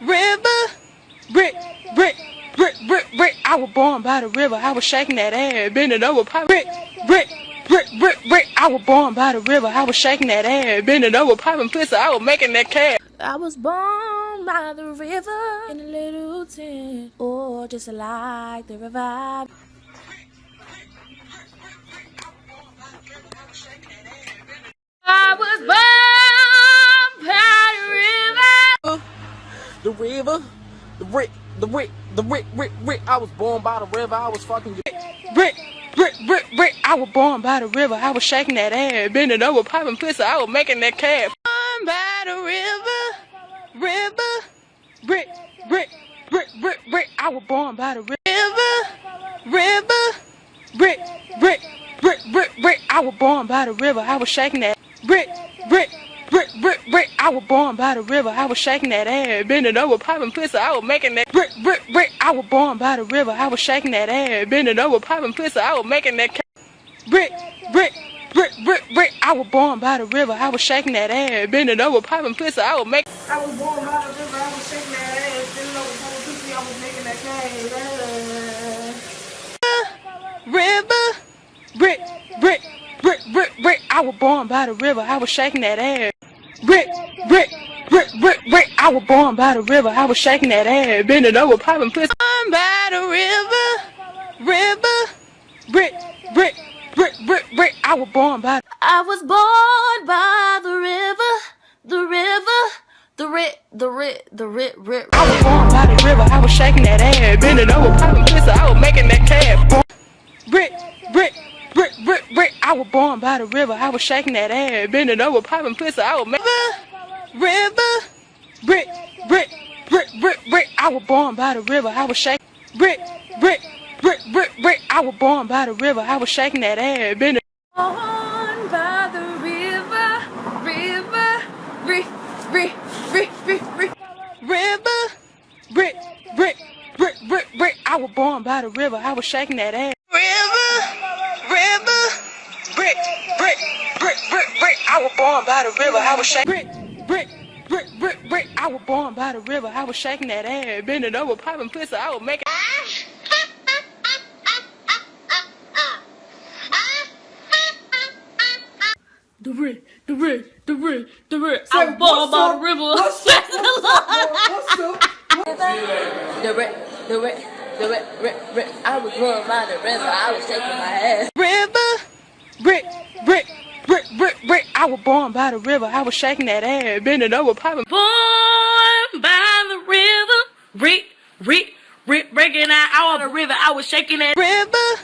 River, brick, brick, brick, brick, brick. I was born by the river. I was shaking that ass, bending over, pop. Brick, brick, brick, brick, brick. I was born by the river. I was shaking that ass, bending over, popping pussy. I was making that cash. I was born by the river in a little tent, or just like the river. I was born by the river, the rick, the rick, the rick, rick, rick. I was born by the river. I was fucking brick, brick, brick, brick. I was born by the river. I was shaking that ass, bending over, popping pussy. I was making that cash. Born by the river, river, brick, brick, brick, brick, brick. I was born by the river, river, brick, brick, brick, brick, brick. I was born by the river. I was shaking that brick, brick. Brick, brick, brick, I was born by the river. I was shaking that ass, bending over, popping pussy. I was making that brick, brick, brick. I was born by the river. I was shaking that ass, bending over, popping pussy. I was making that brick, brick, brick, brick, brick. I was born by the river. I was shaking that ass, bending over, popping pussy. I was making. I was born by the river. I was shaking that ass, bending over, popping pussy. I was making that cash. River, brick, brick, brick, brick, brick. I was born by the river. I was shaking that ass. Brick, brick, brick, brick, brick. I was born by the river. I was shaking that ass, bending over, popping pussy. Born by the river, river, brick, brick, brick, brick, brick. I was born by. I was born by the river, the river, the rip. I was born by the river. I was shaking that ass, bending over, popping pussy. I was making that cash. Brick, brick. Brick, brick, brick. I was born by the river. I was shaking that ass, bending over, popping pussy. I was river, brick, brick, brick, brick, brick. I was born by the river. I was shaking brick, brick, brick, brick, brick. I was born by the river. I was shaking that ass, bending. Born by the river, brick, river, brick, brick, brick, brick, brick. I was born by the river. I was shaking that ass. River, brick, brick, brick, brick, brick. I was born by the river. I was shaking brick, brick, brick, brick, brick. I was born by the river. I was shaking that ass, bending over, popping pussy. I was making. The rick. I was born by the river. What's up? The rick. I was born by the river. I was shaking my ass. River, brick, brick, brick, brick, brick. I was born by the river. I was shaking that ass, bending over, popping. Born by the river, breaking out the river. I was shaking that river,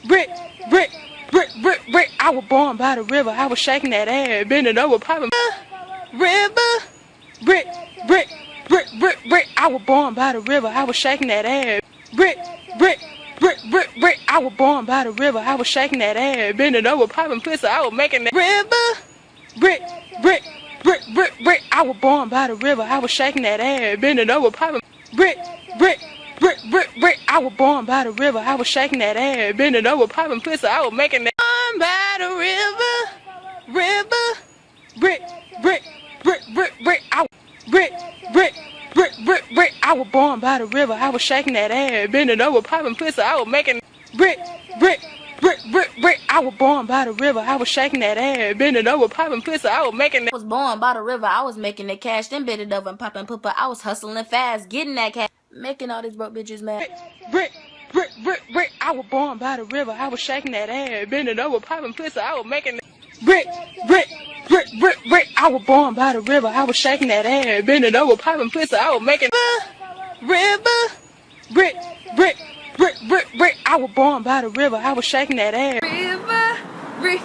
brick, brick, brick, brick, brick. I was born by the river. I was shaking that ass, bending over, popping. River, brick, brick, brick, brick, brick. I was born by the river. I was shaking that ass. Brick, brick, brick, brick, brick. I was born by the river. I was shaking that ass, bending over, popping pussy. I was making that river, brick, brick, brick, brick, brick. I was born by the river. I was shaking that ass, bending over, popping. Brick, brick, brick, brick, brick. I was born by the river. I was shaking that ass, bending over, popping pussy. I was making that. Born by the river, brick, brick, brick, brick, brick. I brick, brick. Brick, brick, brick. I was born by the river. I was shaking that ass, bending over, popping pussy. I was making brick, brick, brick, brick, brick. I was born by the river. I was shaking that ass, bending over, popping pussy. I was making that. I was born by the river. I was making that cash, then bent it over and popping pooper. I was hustling fast, getting that cash, making all these broke bitches mad. Brick, brick, brick, brick. I was born by the river. I was shaking that ass, bending over, popping pussy. I was making that. Brick, brick. Brick, brick, brick. I was born by the river. I was shaking that ass, bending over, popping pussy. I was making river, brick, brick, brick, brick, brick. I was born by the river. I was shaking that ass. River, brick.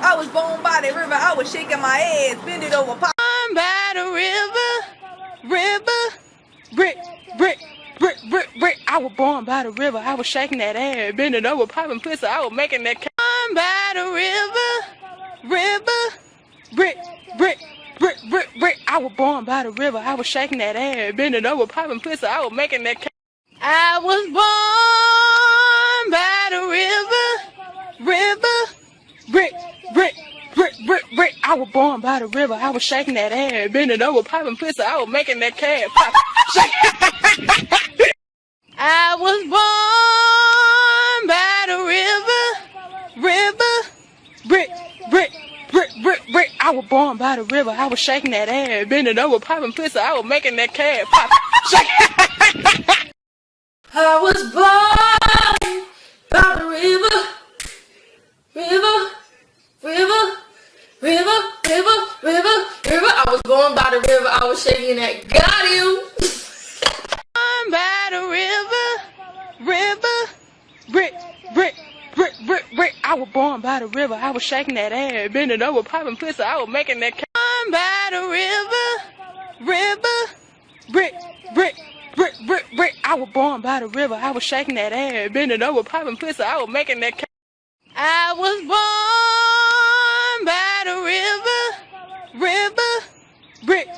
I was born by the river. I was shaking my ass, bending over, born by the river, brick, brick, brick, brick, brick. I was born by the river. I was shaking that ass, bending over, popping pussy. I was making that. Born by the river, brick, brick, brick, brick, brick. I was born by the river. I was shaking that ass, bending over, popping pussy. I was making that. I was born by the river, brick, brick, brick, brick. I was born by the river. I was shaking that ass, bending over, popping pussy. I was making that cash pop. I was born by the river, brick. I was born by the river. I was shaking that ass, bending over, popping pussy. I was making that cash pop. I was born by the river. I was born by the river. I was shaking that. Got you. By the river, brick. I was born by the river. I was shaking that ass, bending over, popping pussy. I was making that. By the river, brick. I was born by the river. I was shaking that ass, bending over, popping pussy. I was making that. I was born by the river, brick.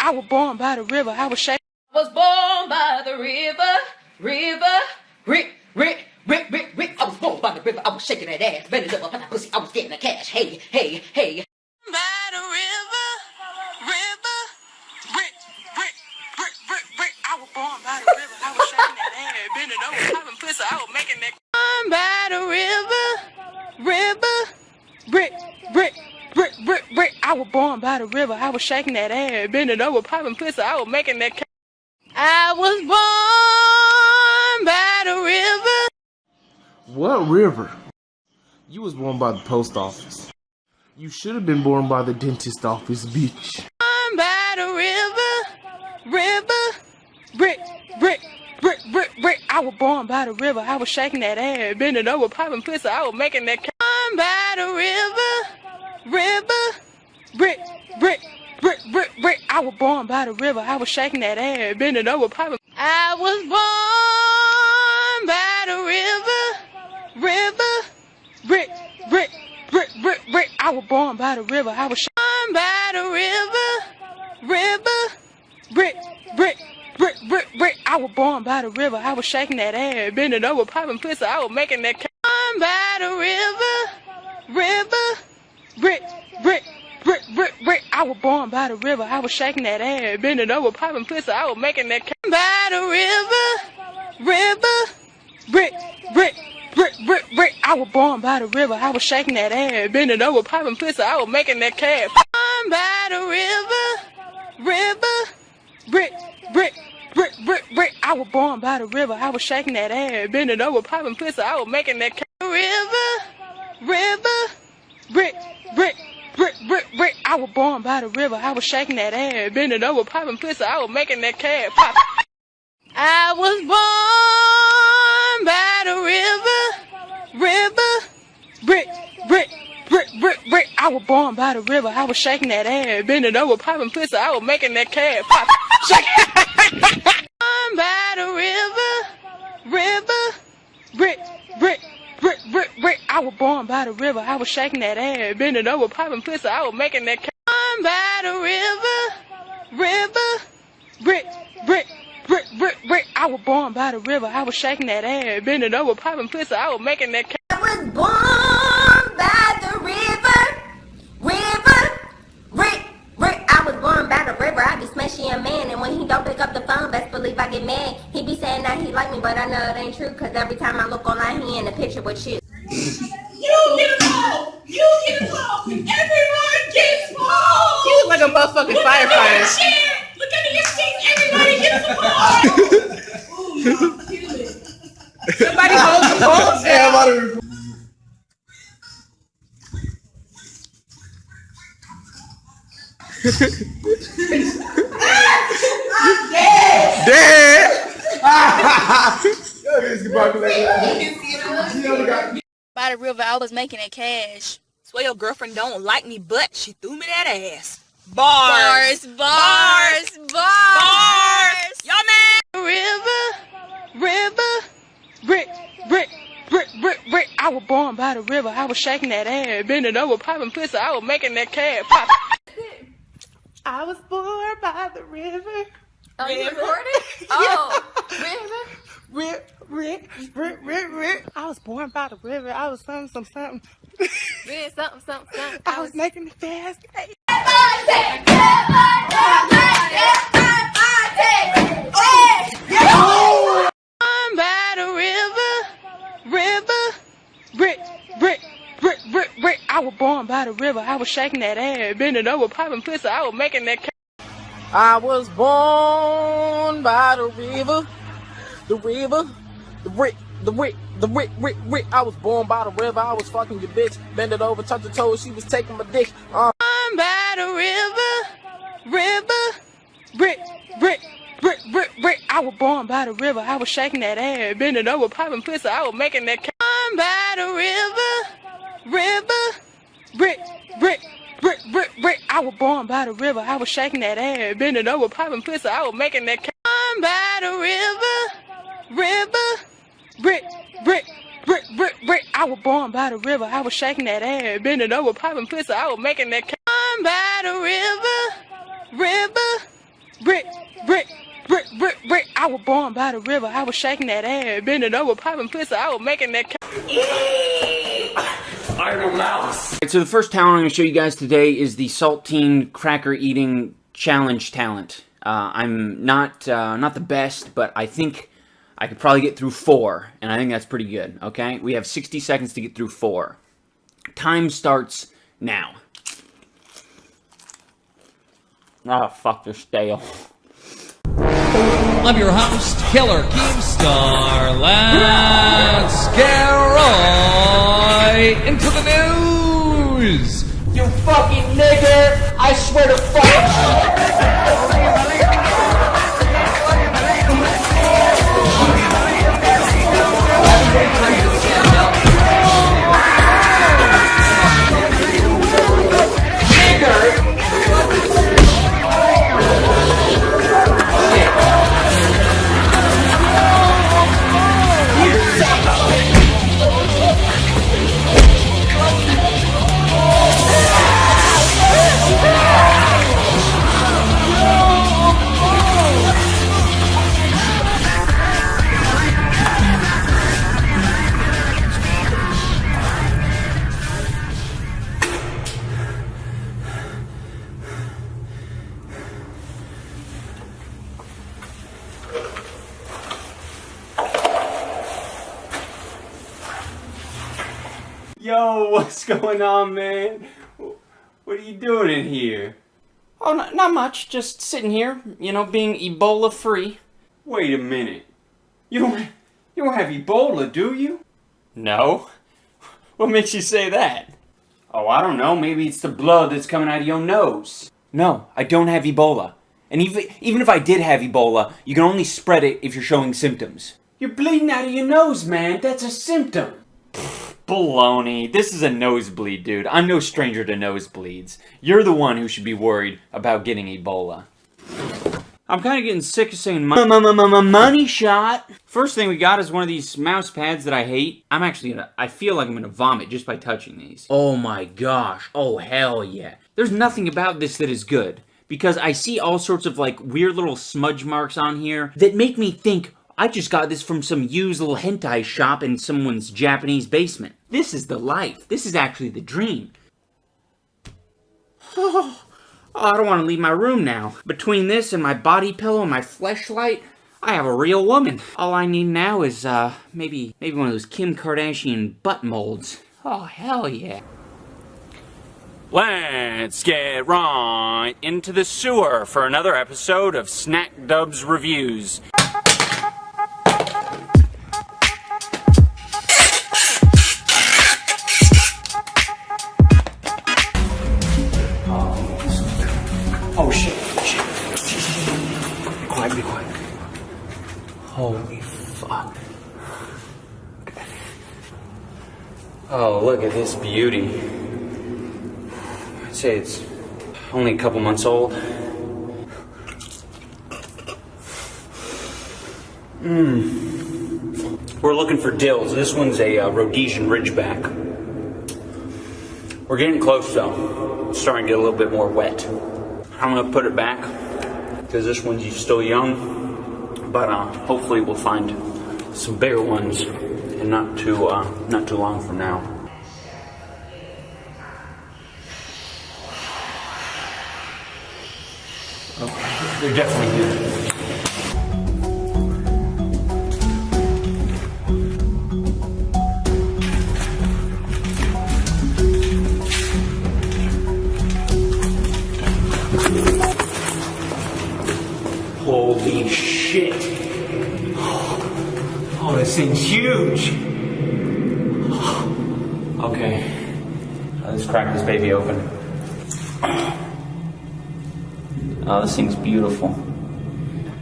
I was born by the river. I was shaking. I was born by the river. I was born by the river. I was shaking that ass, bending over, popping pussy. I was getting the cash. Hey. By the river, brick. I was born by the river. I was shaking that ass, bending over, popping pussy. I was making that. By the river, brick. I was born by the river. I was shaking that ass, bending over, popping pussy. I was making that. I was born by the river. What river? You was born by the post office. You should have been born by the dentist office, bitch. By the river, brick. I was born by the river. I was shaking that ass, bending over, popping pussy. I was making that. By the river, brick. I was born by the river. I was shaking that ass, bending over, popping. I was born by the river, brick. I was born by the river. I was by the river, brick. I was born by the river. I was shaking that ass, bending over, popping pussy. I was making that. By the river, brick. I was born by the river. I was shaking that ass, bending over, popping pussy. I was making that. By the river, brick. I was born by the river. I was shaking that ass, bending over, popping pussy. I was making that cash. By the river, brick. I was born by the river. I was shaking that ass, bending over, popping pussy. I was making that. River, brick. I was born by the river. I was shaking that ass, bending over, popping pussy. I was making that cash pop. I was born by the river, brick. I was born by the river. I was shaking that ass, bending over, popping pussy. I was making that cash pop. By the river, brick. I was born by the river. I was shaking that ass, bending over, popping pussy. I was making that. By the river, brick. I was born by the river. I was shaking that ass, bending over, popping pussy. I was making that. I was born by the river. I was born by the river. I be smashing a man, and when he don't pick up the phone, best believe I get mad. He be saying that he like me, but I know it ain't true, cause every time I look online, he in the picture with you. You get a call! Everyone gets balls! You look like a motherfucking firefighter. Look under your seats! Everybody gets a ball! Ooh, y'all kill it. Somebody hold the phones down. I'm dead! By the river, I was making that cash. Swear your girlfriend don't like me, but she threw me that ass. Bars. Y'all man. River, brick. I was born by the river. I was shaking that ass, bending over, popping pussy. I was making that cash pop. I was born by the river. Oh, you recording? Oh, river. Rick. I was born by the river. I was something. Red something. I was making it fast. I'm by the river. Brick. I was born by the river. I was shaking that ass, bending over, popping pussy. I was making that. I was born by the river, the brick. I was born by the river. I was fucking your bitch, bend it over, touch her toes. She was taking my dick. I'm by the river. Brick. I was born by the river. I was shaking that ass, bending over, popping pussy. I was making that. I'm by the river. Brick. I was born by the river. I was shaking that ass, bending over, popping pussy. I was making that. I'm by the river. Brick. I was born by the river. I was shaking that ass, bending over, popping pussy. I was making that. I'm by the river. Brick. I was born by the river. I was shaking that ass, bending over, popping pussy. I was making that. I'm a mouse. So the first talent I'm going to show you guys today is the saltine cracker eating challenge talent. I'm not the best, but I think I could probably get through 4, and I think that's pretty good, okay? We have 60 seconds to get through 4. Time starts now. Oh, fuck, they're stale. I'm your host, Killer Keemstar. Let's get right into the news! You fucking nigger! I swear to fuck! Yo, what's going on, man? What are you doing in here? Oh, not much. Just sitting here, you know, being Ebola free. Wait a minute. You don't have Ebola, do you? No. What makes you say that? Oh, I don't know. Maybe it's the blood that's coming out of your nose. No, I don't have Ebola. And even if I did have Ebola, you can only spread it if you're showing symptoms. You're bleeding out of your nose, man. That's a symptom. Baloney. This is a nosebleed, dude. I'm no stranger to nosebleeds. You're the one who should be worried about getting Ebola. I'm kind of getting sick of saying money shot. First thing we got is one of these mouse pads that I hate. I feel like I'm gonna vomit just by touching these. Oh my gosh. Oh hell yeah. There's nothing about this that is good. Because I see all sorts of like weird little smudge marks on here that make me think I just got this from some used little hentai shop in someone's Japanese basement. This is the life. This is actually the dream. Oh, I don't want to leave my room now. Between this and my body pillow and my fleshlight, I have a real woman. All I need now is, maybe one of those Kim Kardashian butt molds. Oh, hell yeah. Let's get right into the sewer for another episode of Snack Dubs Reviews. Oh shit. Be quiet. Holy fuck. Okay. Oh, look at this beauty. I'd say it's only a couple months old. We're looking for dills. This one's a Rhodesian Ridgeback. We're getting close though. It's starting to get a little bit more wet. I'm gonna put it back because this one's still young, but hopefully we'll find some bigger ones and not too long from now. They're definitely here. Holy shit. Oh, this thing's huge. Okay. Let's crack this baby open. Oh, this thing's beautiful.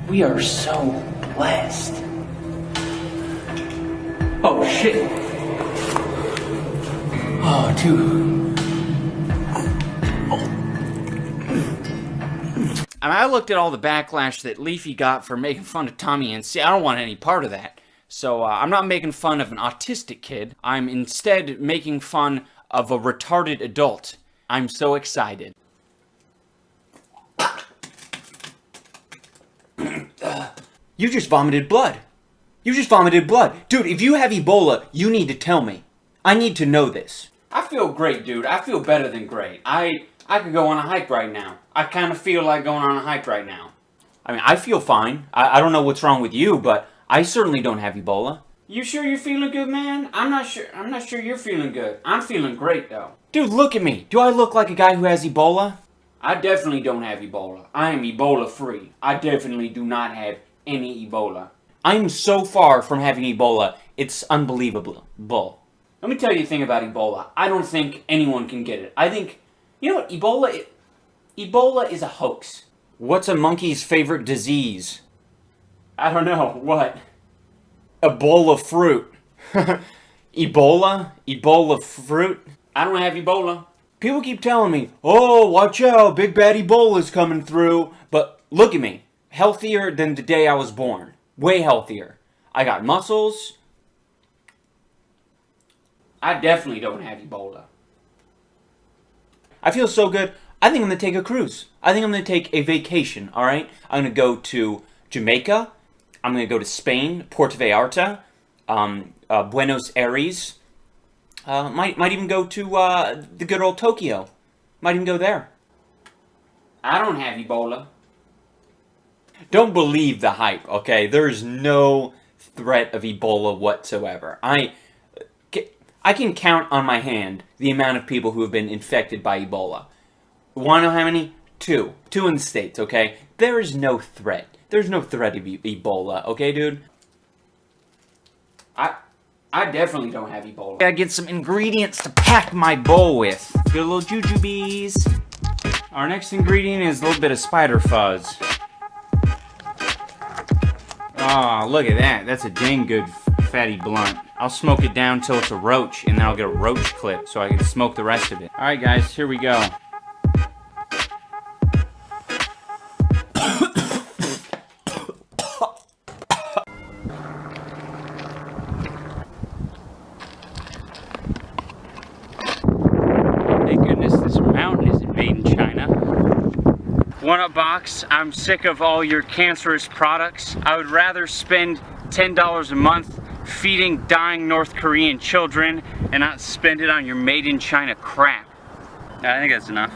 We are so blessed. Oh, shit. Oh, dude. I looked at all the backlash that Leafy got for making fun of Tommy and see, I don't want any part of that. So I'm not making fun of an autistic kid. I'm instead making fun of a retarded adult. I'm so excited. You just vomited blood. You just vomited blood. Dude, if you have Ebola, you need to tell me. I need to know this. I feel great, dude. I feel better than great. I could go on a hike right now. I kind of feel like going on a hike right now. I mean, I feel fine. I don't know what's wrong with you, but I certainly don't have Ebola. You sure you're feeling good, man? I'm not sure you're feeling good. I'm feeling great, though. Dude, look at me. Do I look like a guy who has Ebola? I definitely don't have Ebola. I am Ebola-free. I definitely do not have any Ebola. I'm so far from having Ebola, it's unbelievable. Let me tell you a thing about Ebola. I don't think anyone can get it. I think, you know what, Ebola is a hoax. What's a monkey's favorite disease? I don't know, what? Ebola fruit. Ebola? Ebola fruit? I don't have Ebola. People keep telling me, oh, watch out, big bad Ebola's coming through. But look at me. Healthier than the day I was born. Way healthier. I got muscles. I definitely don't have Ebola. I feel so good. I think I'm going to take a cruise. I think I'm going to take a vacation, alright? I'm going to go to Jamaica. I'm going to go to Spain, Puerto Vallarta, Buenos Aires. Might even go to the good old Tokyo. Might even go there. I don't have Ebola. Don't believe the hype, okay? There is no threat of Ebola whatsoever. I can count on my hand the amount of people who have been infected by Ebola. Want to know how many? 2. 2 in the States, okay? There is no threat. There's no threat of Ebola, okay, dude? I definitely don't have Ebola. I gotta get some ingredients to pack my bowl with. Good little jujubes. Our next ingredient is a little bit of spider fuzz. Oh, look at that. That's a dang good fatty blunt. I'll smoke it down till it's a roach, and then I'll get a roach clip so I can smoke the rest of it. Alright guys, here we go. Thank goodness this mountain isn't made in China. $1 I'm sick of all your cancerous products. I would rather spend $10 a month feeding dying North Korean children and not spend it on your made in China crap. I think that's enough.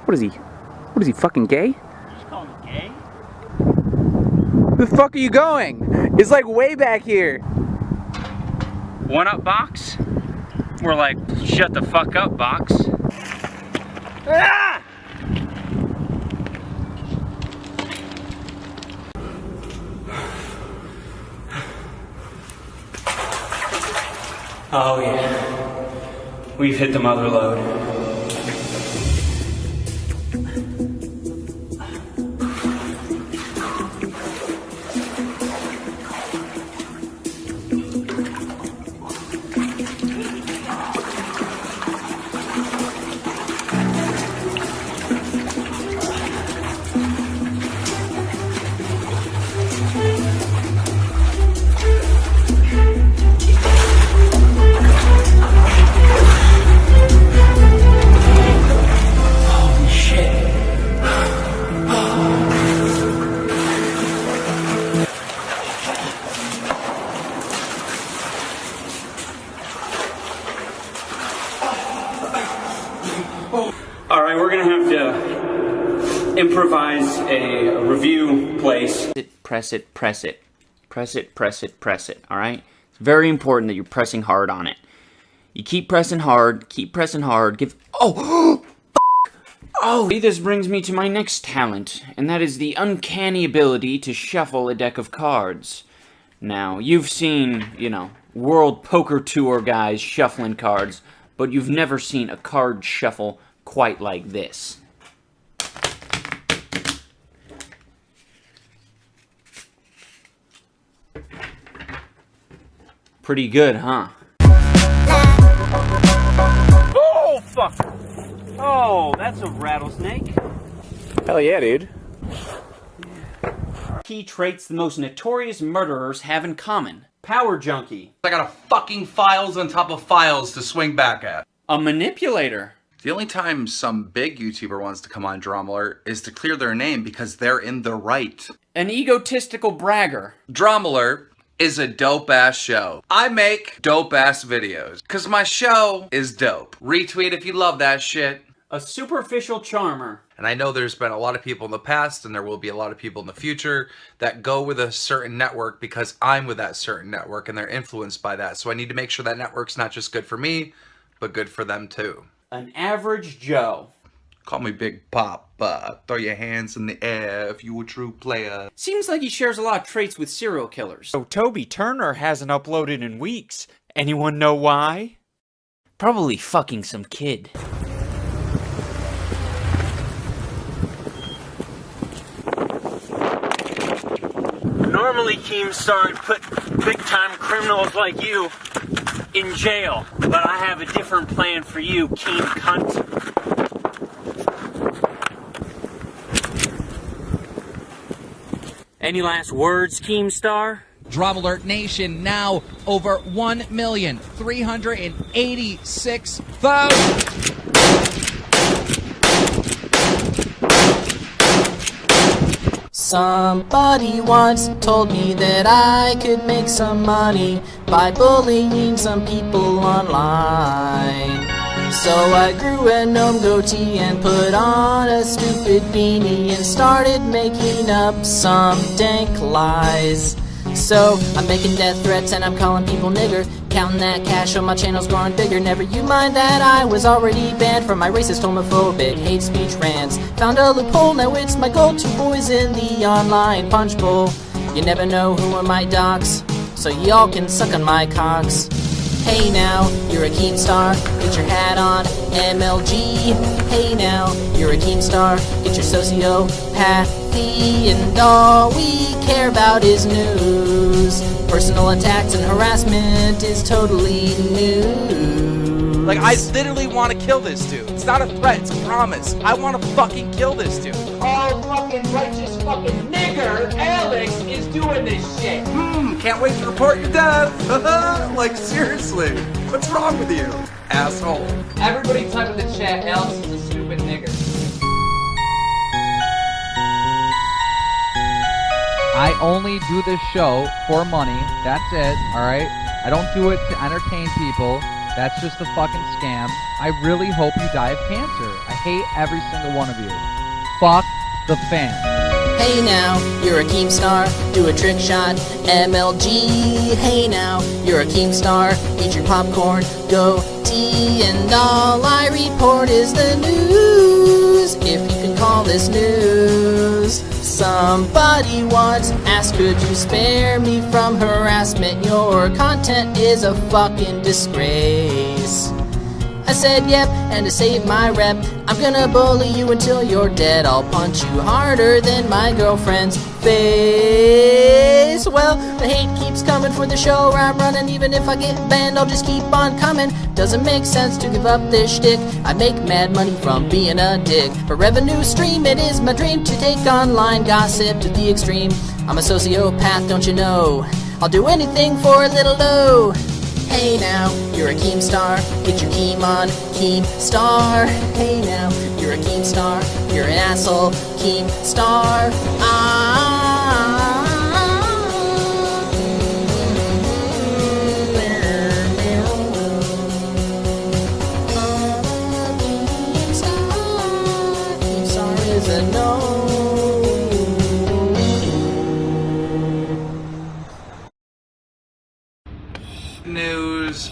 What is he? What is he, fucking gay? Just call me gay? Where the fuck are you going? It's like way back here. $1 box? We're like, shut the fuck up box. Ah! Oh yeah, we've hit the mother lode. a review place. Press it, press it. Press it, press it, press it, alright? It's very important that you're pressing hard on it. You keep pressing hard, give... Oh! Oh! This brings me to my next talent, and that is the uncanny ability to shuffle a deck of cards. Now, you've seen, you know, World Poker Tour guys shuffling cards, but you've never seen a card shuffle quite like this. Pretty good, huh? Oh, fuck! Oh, that's a rattlesnake. Hell yeah, dude. Key traits the most notorious murderers have in common. Power junkie. I got a fucking files on top of files to swing back at. A manipulator. The only time some big YouTuber wants to come on Drama Alert is to clear their name because they're in the right. An egotistical bragger. Drama Alert is a dope-ass show. I make dope-ass videos because my show is dope. Retweet if you love that shit. A superficial charmer. And I know there's been a lot of people in the past, and there will be a lot of people in the future, that go with a certain network because I'm with that certain network, and they're influenced by that. So I need to make sure that network's not just good for me, but good for them too. An average Joe. Call me Big Papa. Throw your hands in the air if you a true player. Seems like he shares a lot of traits with serial killers. So Toby Turner hasn't uploaded in weeks. Anyone know why? Probably fucking some kid. Normally Keemstar would put big-time criminals like you in jail, but I have a different plan for you, Keem cunt. Any last words, Keemstar? Drama Alert Nation, now over 1,386,000. Somebody once told me that I could make some money by bullying some people online. So I grew a gnome goatee and put on a stupid beanie and started making up some dank lies. So I'm making death threats and I'm calling people nigger, counting that cash on my channel's growing bigger. Never you mind that I was already banned from my racist, homophobic, hate speech rants. Found a loophole, now it's my go-to boys in the online punch bowl. You never know who I might dox, so y'all can suck on my cocks. Hey now, you're a Keemstar, get your hat on, MLG. Hey now, you're a Keemstar, get your sociopathy, and all we care about is news. Personal attacks and harassment is totally new. Like, I literally want to kill this dude. It's not a threat, it's a promise. I want to fucking kill this dude. Oh, fucking righteous fucking nigger, Alex is doing this shit. Can't wait to report your death. Like, seriously, what's wrong with you, asshole? Everybody type in the chat, Alex is a stupid nigger. I only do this show for money. That's it, alright? I don't do it to entertain people. That's just a fucking scam. I really hope you die of cancer. I hate every single one of you. Fuck the fans. Hey now, you're a Keemstar, do a trick shot, MLG. Hey now, you're a Keemstar, eat your popcorn, go tea, and all I report is the news, if you can call this news. Somebody once asked, could you spare me from harassment? Your content is a fucking disgrace. I said yep, and to save my rep, I'm gonna bully you until you're dead. I'll punch you harder than my girlfriend's face. Well, the hate keeps coming for the show where I'm running. Even if I get banned, I'll just keep on coming. Doesn't make sense to give up this shtick. I make mad money from being a dick. For revenue stream, it is my dream to take online gossip to the extreme. I'm a sociopath, don't you know? I'll do anything for a little dough. Hey now, you're a Keemstar, get your Keem on, Keemstar. Hey now, you're a Keemstar, you're an asshole, Keemstar. Keemstar is a no. News.